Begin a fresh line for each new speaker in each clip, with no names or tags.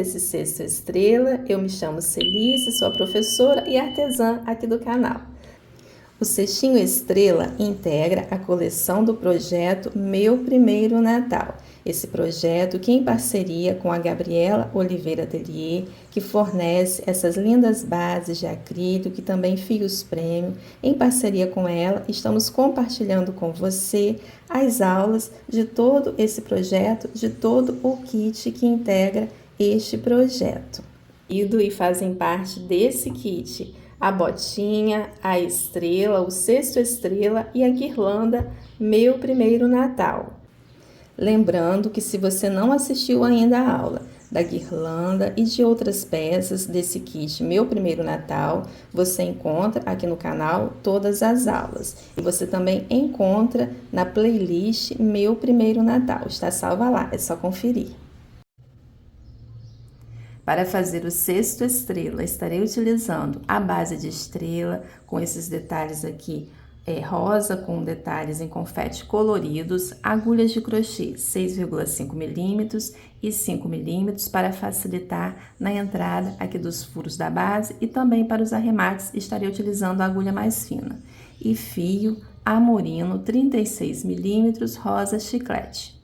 desse cesto estrela. Eu me chamo Celice, sou a professora e artesã aqui do canal. O cestinho estrela integra a coleção do projeto Meu Primeiro Natal. Esse projeto que em parceria com a Gabriela Oliveira Atelier, que fornece essas lindas bases de acrílico e também fios premium, em parceria com ela, estamos compartilhando com você as aulas de todo esse projeto, de todo o kit que integra este projeto. E fazem parte desse kit a botinha, a estrela, o cesto estrela e a guirlanda Meu Primeiro Natal. Lembrando que se você não assistiu ainda a aula da guirlanda e de outras peças desse kit Meu Primeiro Natal, você encontra aqui no canal todas as aulas. E você também encontra na playlist Meu Primeiro Natal. Está salva lá, é só conferir. Para fazer o cesto estrela, estarei utilizando a base de estrela, com esses detalhes aqui rosa, com detalhes em confete coloridos, agulhas de crochê 6,5 milímetros e 5 milímetros para facilitar na entrada aqui dos furos da base, e também para os arremates estarei utilizando a agulha mais fina. E fio Amorino 36 milímetros rosa chiclete.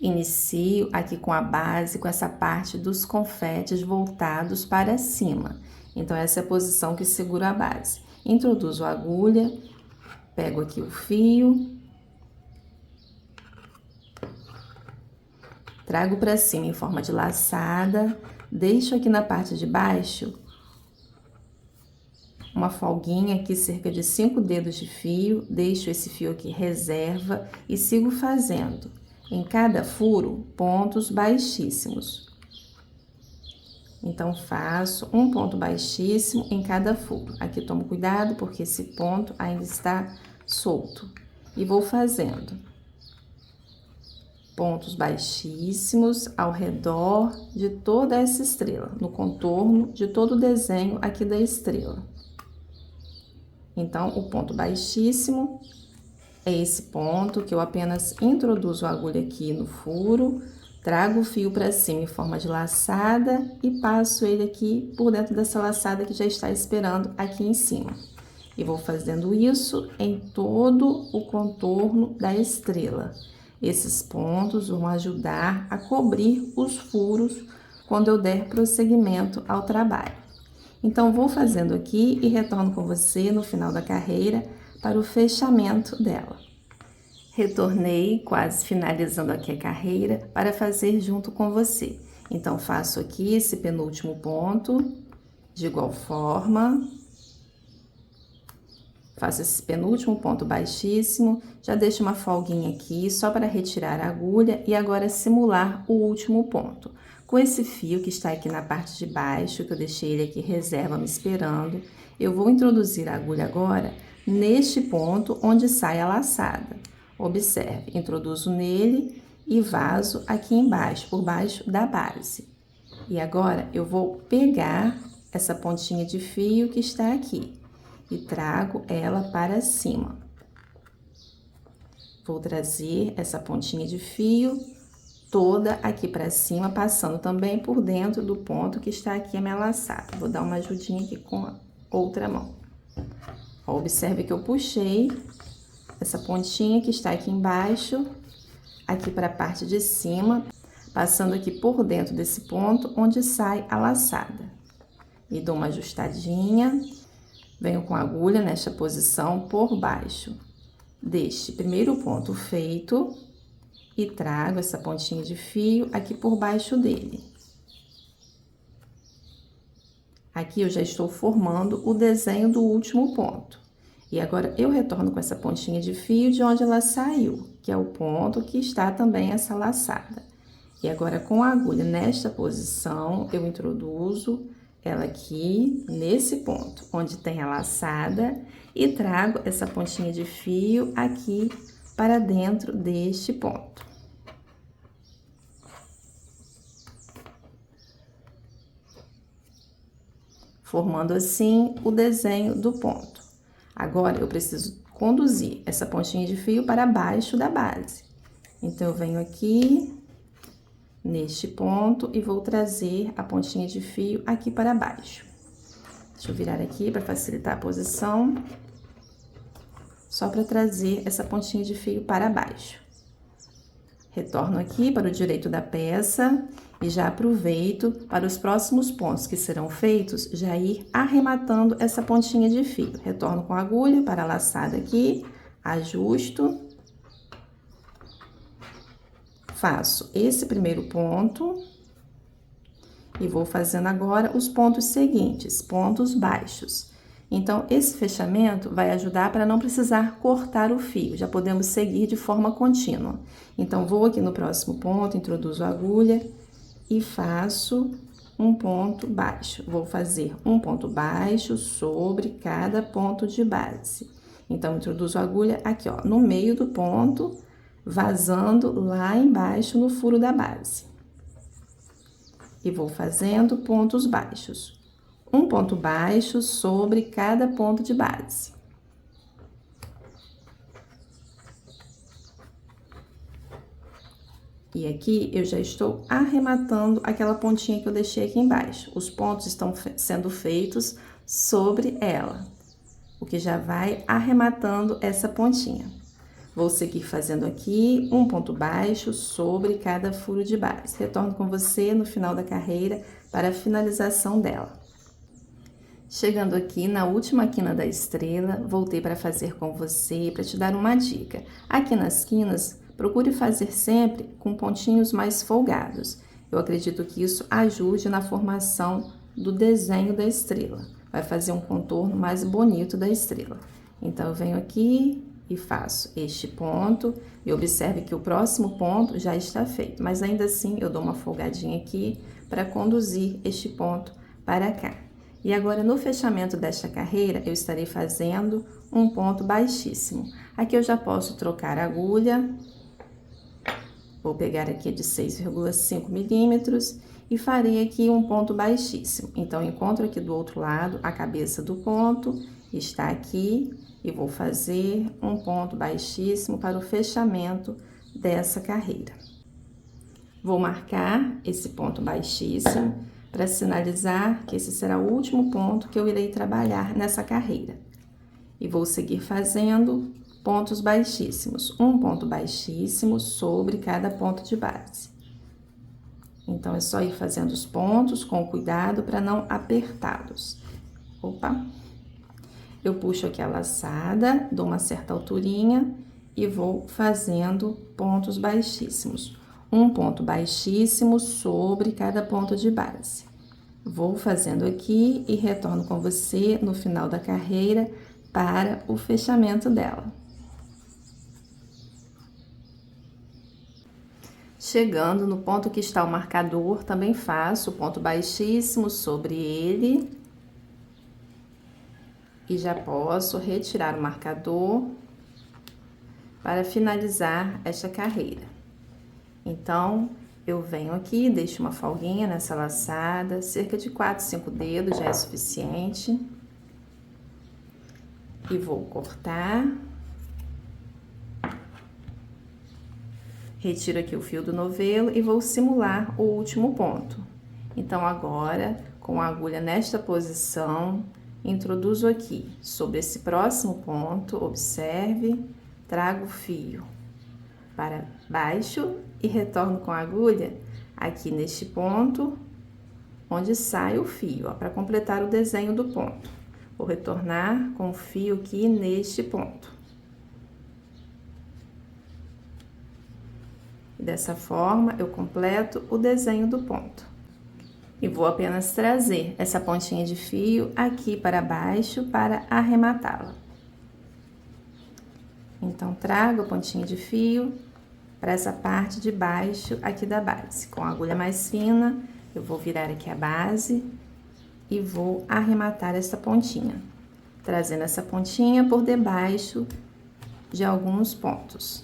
Inicio aqui com a base, com essa parte dos confetes voltados para cima. Então, essa é a posição que seguro a base. Introduzo a agulha, pego aqui o fio, trago para cima em forma de laçada, deixo aqui na parte de baixo uma folguinha aqui, cerca de 5 dedos de fio, deixo esse fio aqui reserva e sigo fazendo em cada furo pontos baixíssimos. Então, faço um ponto baixíssimo em cada furo. Aqui tomo cuidado porque esse ponto ainda está solto. E vou fazendo pontos baixíssimos ao redor de toda essa estrela, no contorno de todo o desenho aqui da estrela. Então, o ponto baixíssimo é esse ponto que eu apenas introduzo a agulha aqui no furo, trago o fio para cima em forma de laçada e passo ele aqui por dentro dessa laçada que já está esperando aqui em cima. E vou fazendo isso em todo o contorno da estrela. Esses pontos vão ajudar a cobrir os furos quando eu der prosseguimento ao trabalho. Então, vou fazendo aqui e retorno com você no final da carreira para o fechamento dela. Retornei, quase finalizando aqui a carreira, para fazer junto com você. Então, faço aqui esse penúltimo ponto, de igual forma. Faço esse penúltimo ponto baixíssimo, já deixo uma folguinha aqui, só para retirar a agulha e agora simular o último ponto. Com esse fio que está aqui na parte de baixo, que eu deixei ele aqui reserva me esperando, eu vou introduzir a agulha agora neste ponto onde sai a laçada. Observe, introduzo nele e vazo aqui embaixo, por baixo da base. E agora, eu vou pegar essa pontinha de fio que está aqui e trago ela para cima. Vou trazer essa pontinha de fio toda aqui para cima, passando também por dentro do ponto que está aqui a minha laçada. Vou dar uma ajudinha aqui com a outra mão. Ó, observe que eu puxei essa pontinha que está aqui embaixo, aqui para a parte de cima, passando aqui por dentro desse ponto onde sai a laçada. E dou uma ajustadinha, venho com a agulha nesta posição por baixo deste primeiro ponto feito e trago essa pontinha de fio aqui por baixo dele. Aqui eu já estou formando o desenho do último ponto. E agora, eu retorno com essa pontinha de fio de onde ela saiu, que é o ponto que está também essa laçada. E agora, com a agulha nesta posição, eu introduzo ela aqui nesse ponto, onde tem a laçada, e trago essa pontinha de fio aqui para dentro deste ponto. Formando assim o desenho do ponto. Agora, eu preciso conduzir essa pontinha de fio para baixo da base. Então, eu venho aqui, neste ponto e vou trazer a pontinha de fio aqui para baixo. Deixa eu virar aqui para facilitar a posição. Só para trazer essa pontinha de fio para baixo. Retorno aqui para o direito da peça e já aproveito para os próximos pontos que serão feitos, já ir arrematando essa pontinha de fio. Retorno com a agulha para a laçada aqui, ajusto. Faço esse primeiro ponto e vou fazendo agora os pontos seguintes, pontos baixos. Então, esse fechamento vai ajudar para não precisar cortar o fio, já podemos seguir de forma contínua. Então, vou aqui no próximo ponto, introduzo a agulha e faço um ponto baixo. Vou fazer um ponto baixo sobre cada ponto de base. Então, introduzo a agulha aqui, ó, no meio do ponto, vazando lá embaixo no furo da base. E vou fazendo pontos baixos. Um ponto baixo sobre cada ponto de base. E aqui eu já estou arrematando aquela pontinha que eu deixei aqui embaixo. Os pontos estão sendo feitos sobre ela, o que já vai arrematando essa pontinha. Vou seguir fazendo aqui um ponto baixo sobre cada furo de base. Retorno com você no final da carreira para a finalização dela. Chegando aqui na última quina da estrela, voltei para fazer com você, para te dar uma dica. Aqui nas quinas, procure fazer sempre com pontinhos mais folgados. Eu acredito que isso ajude na formação do desenho da estrela. Vai fazer um contorno mais bonito da estrela. Então, eu venho aqui e faço este ponto. E observe que o próximo ponto já está feito. Mas ainda assim, eu dou uma folgadinha aqui para conduzir este ponto para cá. E agora, no fechamento desta carreira, eu estarei fazendo um ponto baixíssimo. Aqui eu já posso trocar a agulha. Vou pegar aqui de 6,5 milímetros e farei aqui um ponto baixíssimo. Então, encontro aqui do outro lado a cabeça do ponto, está aqui, e vou fazer um ponto baixíssimo para o fechamento dessa carreira. Vou marcar esse ponto baixíssimo para sinalizar que esse será o último ponto que eu irei trabalhar nessa carreira. E vou seguir fazendo pontos baixíssimos, um ponto baixíssimo sobre cada ponto de base. Então, é só ir fazendo os pontos com cuidado para não apertá-los. Opa! Eu puxo aqui a laçada, dou uma certa alturinha e vou fazendo pontos baixíssimos. Um ponto baixíssimo sobre cada ponto de base. Vou fazendo aqui e retorno com você no final da carreira para o fechamento dela. Chegando no ponto que está o marcador, também faço ponto baixíssimo sobre ele. E já posso retirar o marcador para finalizar esta carreira. Então, eu venho aqui, deixo uma folguinha nessa laçada, cerca de 4, 5 dedos já é suficiente. E vou cortar. Retiro aqui o fio do novelo e vou simular o último ponto. Então, agora, com a agulha nesta posição, introduzo aqui sobre esse próximo ponto, observe, trago o fio para baixo e retorno com a agulha aqui neste ponto, onde sai o fio, para completar o desenho do ponto. Vou retornar com o fio aqui neste ponto. E dessa forma, eu completo o desenho do ponto. E vou apenas trazer essa pontinha de fio aqui para baixo para arrematá-la. Então, trago a pontinha de fio para essa parte de baixo aqui da base. Com a agulha mais fina, eu vou virar aqui a base e vou arrematar essa pontinha, trazendo essa pontinha por debaixo de alguns pontos.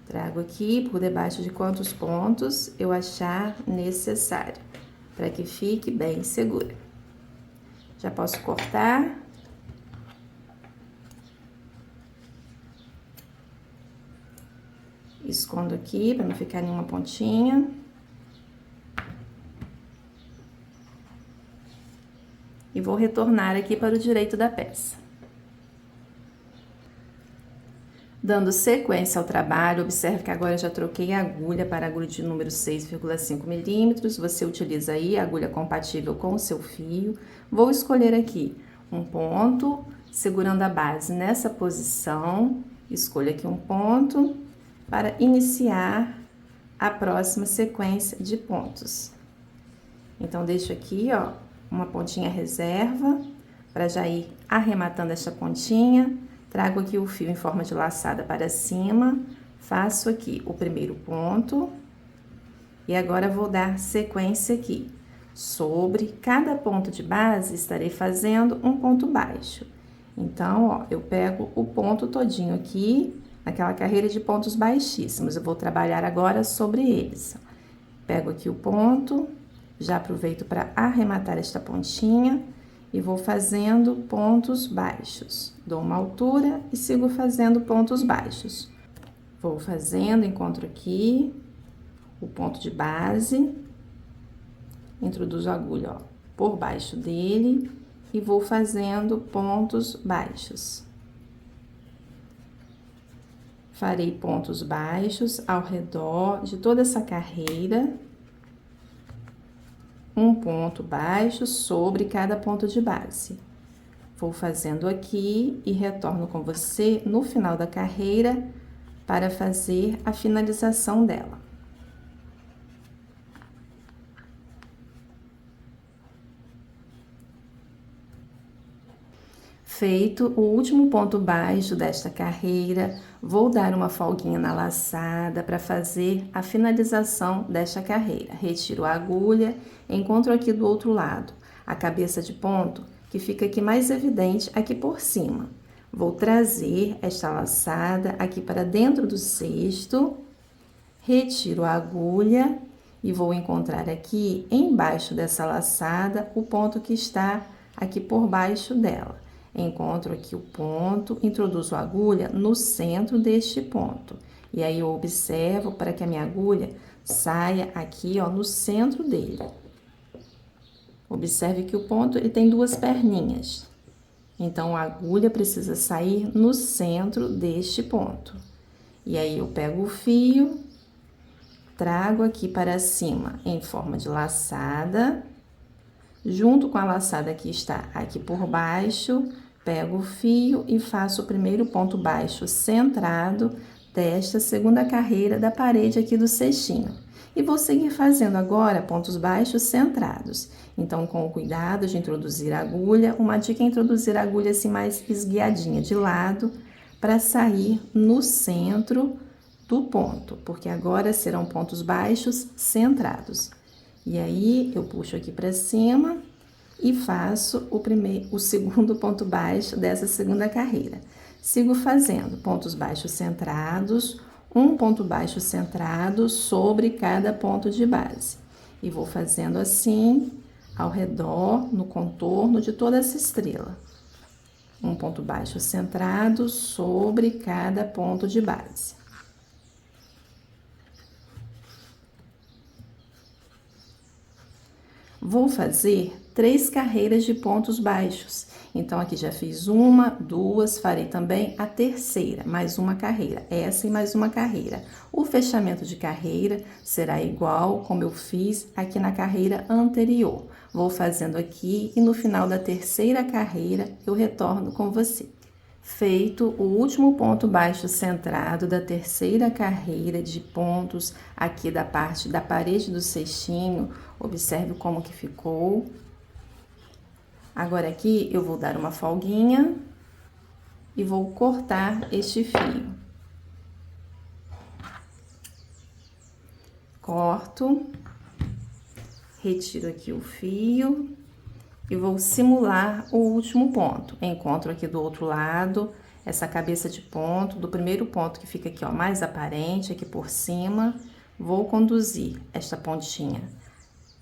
Trago aqui por debaixo de quantos pontos eu achar necessário, para que fique bem segura. Já posso cortar. escondo aqui para não ficar nenhuma pontinha. E vou retornar aqui para o direito da peça. Dando sequência ao trabalho, observe que agora eu já troquei a agulha para a agulha de número 6,5 milímetros. Você utiliza aí a agulha compatível com o seu fio. Vou escolher aqui um ponto, segurando a base nessa posição. Escolha aqui um ponto para iniciar a próxima sequência de pontos. Então, deixo aqui, ó, uma pontinha reserva para já ir arrematando esta pontinha. Trago aqui o fio em forma de laçada para cima, faço aqui o primeiro ponto e agora vou dar sequência aqui. Sobre cada ponto de base, estarei fazendo um ponto baixo. Então, ó, eu pego o ponto todinho aqui, naquela carreira de pontos baixíssimos. Eu vou trabalhar agora sobre eles. Pego aqui o ponto, já aproveito para arrematar esta pontinha. E vou fazendo pontos baixos. Dou uma altura e sigo fazendo pontos baixos. Vou fazendo, encontro aqui o ponto de base. Introduzo a agulha, ó, por baixo dele e vou fazendo pontos baixos. Farei pontos baixos ao redor de toda essa carreira. Um ponto baixo sobre cada ponto de base. Vou fazendo aqui e retorno com você no final da carreira para fazer a finalização dela. Feito o último ponto baixo desta carreira, vou dar uma folguinha na laçada para fazer a finalização desta carreira. Retiro a agulha, encontro aqui do outro lado a cabeça de ponto, que fica aqui mais evidente aqui por cima. Vou trazer esta laçada aqui para dentro do cesto, retiro a agulha e vou encontrar aqui embaixo dessa laçada o ponto que está aqui por baixo dela. Encontro aqui o ponto, introduzo a agulha no centro deste ponto. E aí, eu observo para que a minha agulha saia aqui, ó, no centro dele. Observe que o ponto, ele tem duas perninhas. Então, a agulha precisa sair no centro deste ponto. E aí, eu pego o fio, trago aqui para cima em forma de laçada. Junto com a laçada que está aqui por baixo, pego o fio e faço o primeiro ponto baixo centrado desta segunda carreira da parede aqui do cestinho. E vou seguir fazendo agora pontos baixos centrados. Então, com o cuidado de introduzir a agulha, uma dica é introduzir a agulha assim mais esguiadinha de lado, para sair no centro do ponto, porque agora serão pontos baixos centrados. E aí, eu puxo aqui para cima e faço o segundo ponto baixo dessa segunda carreira. Sigo fazendo pontos baixos centrados, um ponto baixo centrado sobre cada ponto de base. E vou fazendo assim, ao redor, no contorno de toda essa estrela. Um ponto baixo centrado sobre cada ponto de base. Vou fazer 3 carreiras de pontos baixos. Então, aqui já fiz uma, duas, farei também a terceira, mais uma carreira, essa e mais uma carreira. O fechamento de carreira será igual como eu fiz aqui na carreira anterior. Vou fazendo aqui e no final da terceira carreira eu retorno com você. Feito o último ponto baixo centrado da terceira carreira de pontos aqui da parte da parede do cestinho, observe como que ficou. Agora aqui eu vou dar uma folguinha e vou cortar este fio. Corto, retiro aqui o fio e vou simular o último ponto. Encontro aqui do outro lado essa cabeça de ponto, do primeiro ponto que fica aqui, ó, mais aparente, aqui por cima. Vou conduzir esta pontinha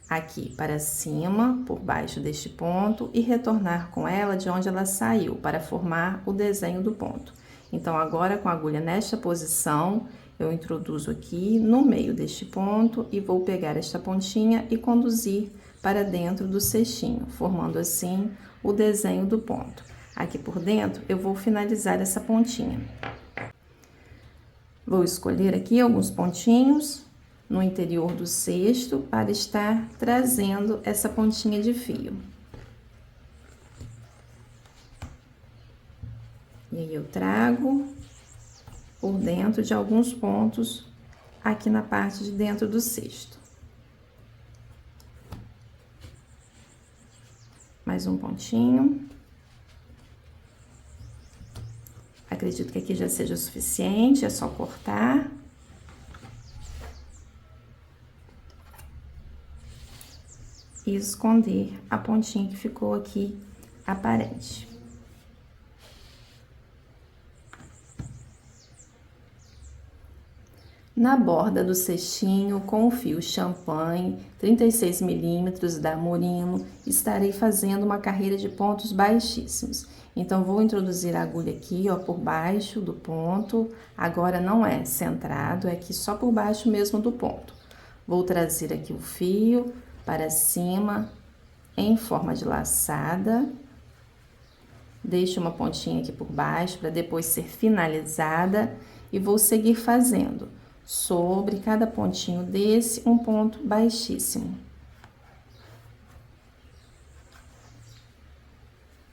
aqui para cima, por baixo deste ponto, e retornar com ela de onde ela saiu, para formar o desenho do ponto. Então, agora com a agulha nesta posição, Eu introduzo aqui no meio deste ponto e vou pegar esta pontinha e conduzir para dentro do cestinho, formando assim o desenho do ponto. Aqui por dentro eu vou finalizar essa pontinha. Vou escolher aqui alguns pontinhos no interior do cesto para estar trazendo essa pontinha de fio. E aí eu trago por dentro de alguns pontos aqui na parte de dentro do cesto. Mais um pontinho. Acredito que aqui já seja o suficiente, é só cortar. E esconder a pontinha que ficou aqui aparente. Na borda do cestinho, com o fio champanhe 36 milímetros da Murino, estarei fazendo uma carreira de pontos baixíssimos. Então, vou introduzir a agulha aqui, ó, por baixo do ponto. Agora, não é centrado, é aqui só por baixo mesmo do ponto. Vou trazer aqui o fio para cima, em forma de laçada. Deixo uma pontinha aqui por baixo, para depois ser finalizada. E vou seguir fazendo sobre cada pontinho desse um ponto baixíssimo.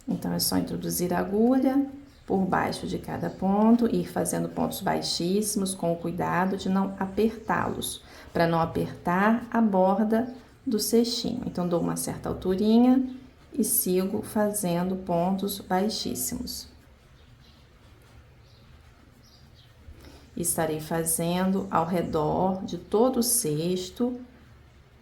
Então, é só introduzir a agulha por baixo de cada ponto e ir fazendo pontos baixíssimos com o cuidado de não apertá-los, para não apertar a borda do cestinho. Então, dou uma certa alturinha e sigo fazendo pontos baixíssimos. Estarei fazendo ao redor de todo o cesto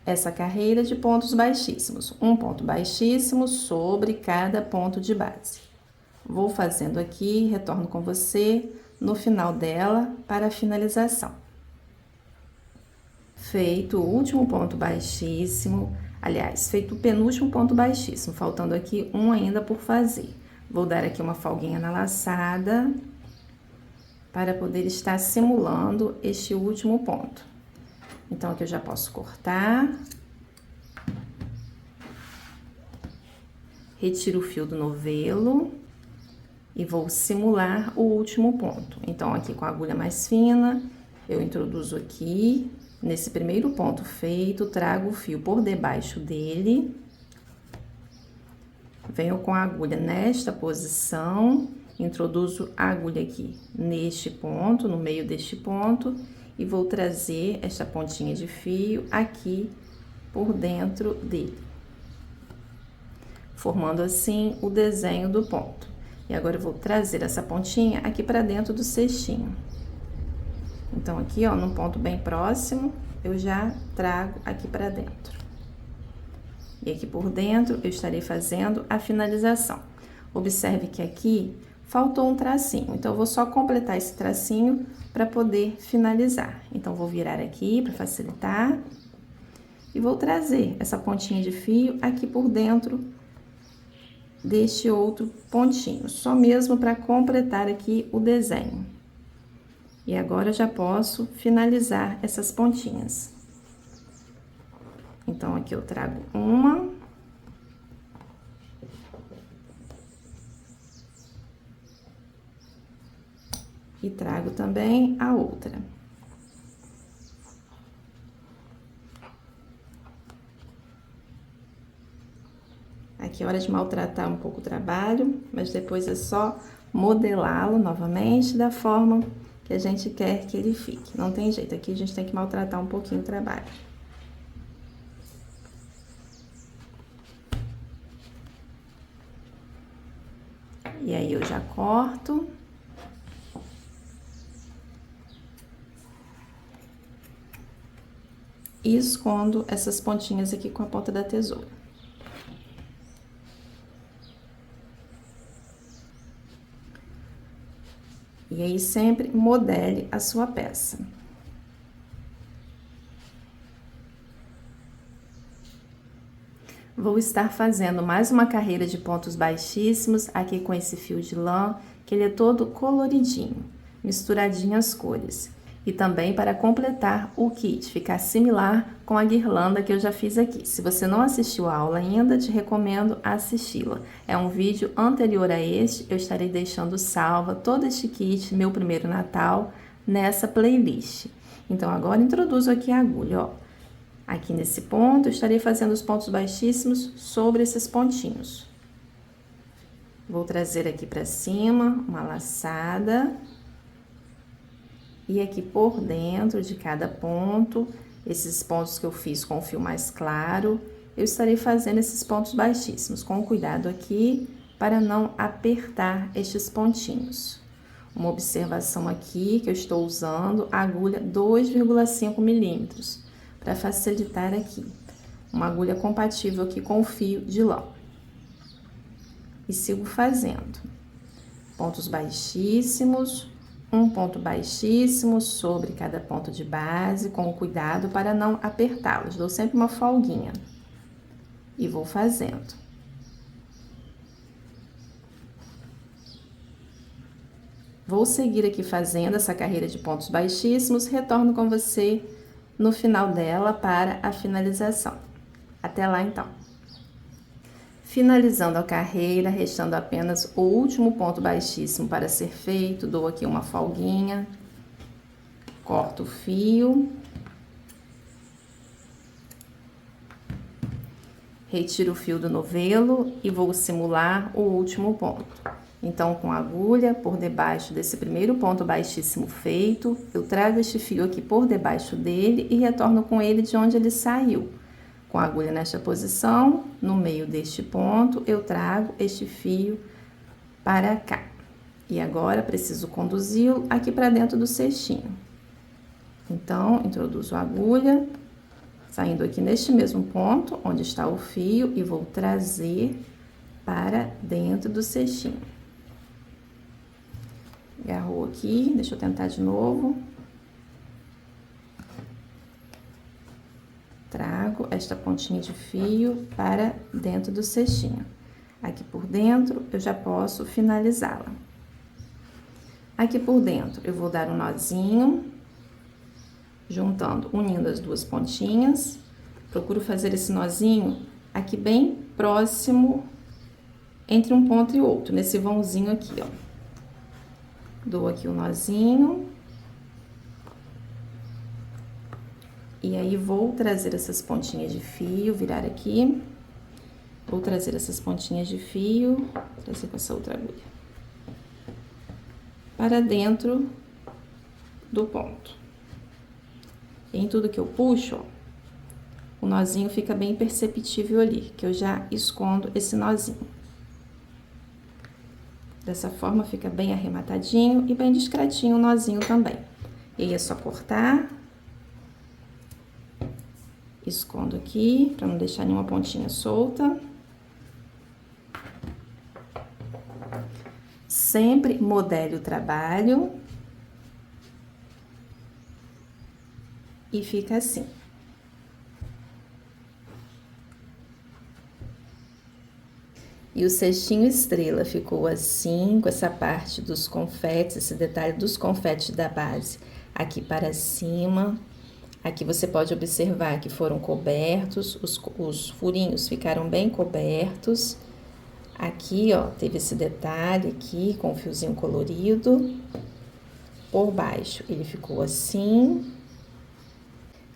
essa carreira de pontos baixíssimos. Um ponto baixíssimo sobre cada ponto de base. Vou fazendo aqui, retorno com você no final dela para a finalização. Feito o último ponto baixíssimo, aliás, feito o penúltimo ponto baixíssimo, faltando aqui um ainda por fazer. Vou dar aqui uma folguinha na laçada para poder estar simulando este último ponto. Então, aqui eu já posso cortar. Retiro o fio do novelo e vou simular o último ponto. Então, aqui com a agulha mais fina, eu introduzo aqui, nesse primeiro ponto feito, trago o fio por debaixo dele. Venho com a agulha nesta posição, introduzo a agulha aqui neste ponto, no meio deste ponto, e vou trazer esta pontinha de fio aqui por dentro dele, formando assim o desenho do ponto. E agora eu vou trazer essa pontinha aqui para dentro do cestinho. Então, aqui, ó, num ponto bem próximo, eu já trago aqui para dentro. E aqui por dentro eu estarei fazendo a finalização. Observe que aqui faltou um tracinho, então eu vou só completar esse tracinho para poder finalizar. Então, vou virar aqui para facilitar e vou trazer essa pontinha de fio aqui por dentro deste outro pontinho, só mesmo para completar aqui o desenho. E agora eu já posso finalizar essas pontinhas. Então, aqui eu trago uma. E trago também a outra. Aqui é hora de maltratar um pouco o trabalho, mas depois é só modelá-lo novamente da forma que a gente quer que ele fique. Não tem jeito, aqui a gente tem que maltratar um pouquinho o trabalho. E aí, eu já corto. E escondo essas pontinhas aqui com a ponta da tesoura. E aí, sempre modele a sua peça. Vou estar fazendo mais uma carreira de pontos baixíssimos aqui com esse fio de lã, que ele é todo coloridinho, misturadinho as cores. e também para completar o kit, ficar similar com a guirlanda que eu já fiz aqui. Se você não assistiu a aula ainda, te recomendo assisti-la. É um vídeo anterior a este, eu estarei deixando salva todo este kit, meu primeiro Natal, nessa playlist. Então, agora introduzo aqui a agulha, ó. Aqui nesse ponto, eu estarei fazendo os pontos baixíssimos sobre esses pontinhos. Vou trazer aqui para cima uma laçada. E aqui por dentro de cada ponto, esses pontos que eu fiz com o fio mais claro, eu estarei fazendo esses pontos baixíssimos, com cuidado aqui para não apertar estes pontinhos. Uma observação aqui que eu estou usando a agulha 2,5 milímetros, para facilitar aqui. Uma agulha compatível aqui com o fio de lã. E sigo fazendo pontos baixíssimos, um ponto baixíssimo sobre cada ponto de base, com cuidado para não apertá-los. Dou sempre uma folguinha. E vou fazendo. Vou seguir aqui fazendo essa carreira de pontos baixíssimos, retorno com você no final dela para a finalização. Até lá, então. Finalizando a carreira, restando apenas o último ponto baixíssimo para ser feito, dou aqui uma folguinha, corto o fio, retiro o fio do novelo e vou simular o último ponto. Então, com a agulha por debaixo desse primeiro ponto baixíssimo feito, eu trago este fio aqui por debaixo dele e retorno com ele de onde ele saiu. Com a agulha nesta posição, no meio deste ponto, eu trago este fio para cá. E agora, preciso conduzi-lo aqui para dentro do cestinho. Então, introduzo a agulha, saindo aqui neste mesmo ponto, onde está o fio, e vou trazer para dentro do cestinho. Agarrou aqui, deixa eu tentar de novo. Trago esta pontinha de fio para dentro do cestinho. Aqui por dentro, eu já posso finalizá-la. Aqui por dentro, eu vou dar um nozinho, juntando, unindo as duas pontinhas. Procuro fazer esse nozinho aqui bem próximo entre um ponto e outro, nesse vãozinho aqui, ó. Dou aqui o nozinho. E aí, vou trazer essas pontinhas de fio, virar aqui. Vou trazer essas pontinhas de fio, trazer com essa outra agulha, para dentro do ponto. E em tudo que eu puxo, ó, o nozinho fica bem perceptível ali, que eu já escondo esse nozinho. Dessa forma, fica bem arrematadinho e bem discretinho o nozinho também. E aí, é só cortar. Escondo aqui, para não deixar nenhuma pontinha solta. Sempre modele o trabalho. E fica assim. E o cestinho estrela ficou assim, com essa parte dos confetes, esse detalhe dos confetes da base aqui para cima. Aqui você pode observar que foram cobertos, os furinhos ficaram bem cobertos. Aqui, ó, teve esse detalhe aqui com o fiozinho colorido. Por baixo, ele ficou assim.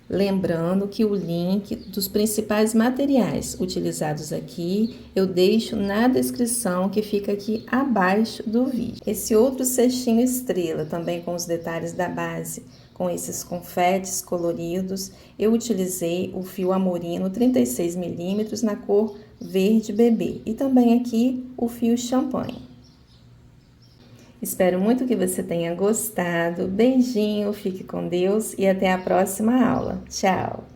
Lembrando que o link dos principais materiais utilizados aqui, eu deixo na descrição que fica aqui abaixo do vídeo. Esse outro cestinho estrela, também com os detalhes da base, com esses confetes coloridos, eu utilizei o fio amorino 36 milímetros na cor verde bebê e também aqui o fio champanhe. Espero muito que você tenha gostado. Beijinho, fique com Deus e até a próxima aula. Tchau!